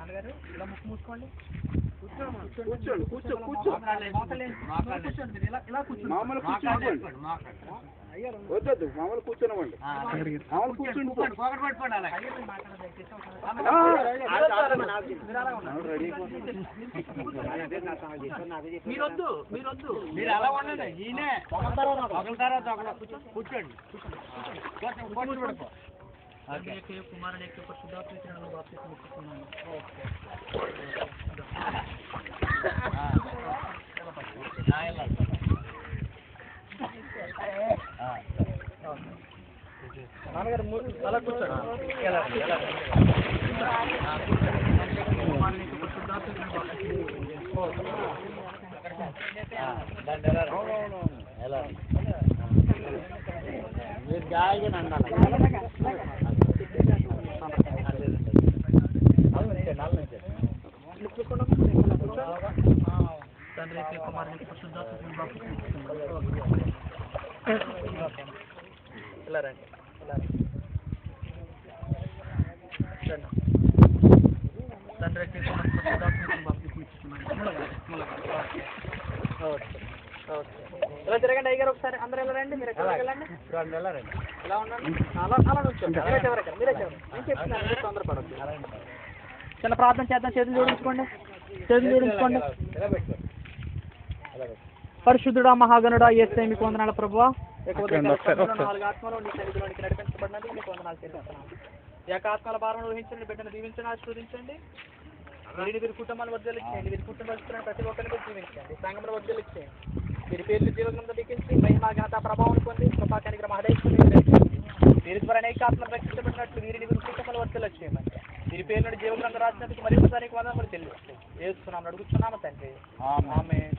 నాన్నగారు ఇలా ముక్కు మూసుకోండి. కూర్చోండి కూర్చోండి మామూలు కూర్చోండి వద్దొద్దు మామూలు కూర్చోనివ్వండి మామూలు కూర్చోండి మీరొద్దు మీరు అలా ఉండండి. ఈయనే ఒకరి తర్వాత ఒకరు కూర్చోండి. కుమారుని యొక్క పరిశుద్ధాత్మను బాప్తిస్మం ఇస్తున్నాను. నాన్నగారు అలా కూర్చోండి. కుమారుని యొక్క పరిశుద్ధాత్మను ఎలా మీరు జాయిగా అన్నారు తండ్రి కుమారుని పరిశుద్ధాత్మను ఇలా రండి తండ్రి పరిశుద్ధాత్మను ఇలా తిరగండి అయ్యారు ఒకసారి. అందరూ ఎలా రండి. మీరు ఎక్కడ వెళ్ళండి. ఇలా ఉండండి. అలా నుంచోండి. మీరే చెప్తున్నాను. తొందరపడద్దు. చిన్న ప్రార్థన చేద్దాం. చేతులు జోడించుకోండి. పరిశుద్ధుడా మహాగణుడా యేసయ్య మీకు వందనాలు ప్రభువా. 4 ఆత్మలో నీ సన్నిధిలోనికి నడిపించబడినందుకు మీకు వందనాలు చెల్లిస్తున్నాను. ఈ యొక్క ఆత్మల భారం ఊహించండి. బిడ్డను దీవించండి, ఆశీర్వదించండి. వీరి కుటుంబాన్ని వర్ధలిచ్చేయండి. వీరి కుటుంబస్తున్న ప్రతి ఒక్కరిని జీవించండి. సంఘంలో వర్ధలిచ్చేయండి. వీరి పేర్లు జీవనంలో దిగించి మహిమా ఘనత ప్రభావం పొంది కృపాకానికి మహదేశ్వరి వీరి ద్వారా అనేక ఆత్మలు రక్షించబడినట్లు వీరిని వీరి కుటుంబాలు వర్ధలిచ్చేయమని వీరి పేరు నుండి జీవగ్రంథం రాసినందుకు మరి ఒకసారి వందనములు చెల్లిస్తాయి. యేసునామమున అడుగుచున్నాము తండ్రి. ఆమేన్.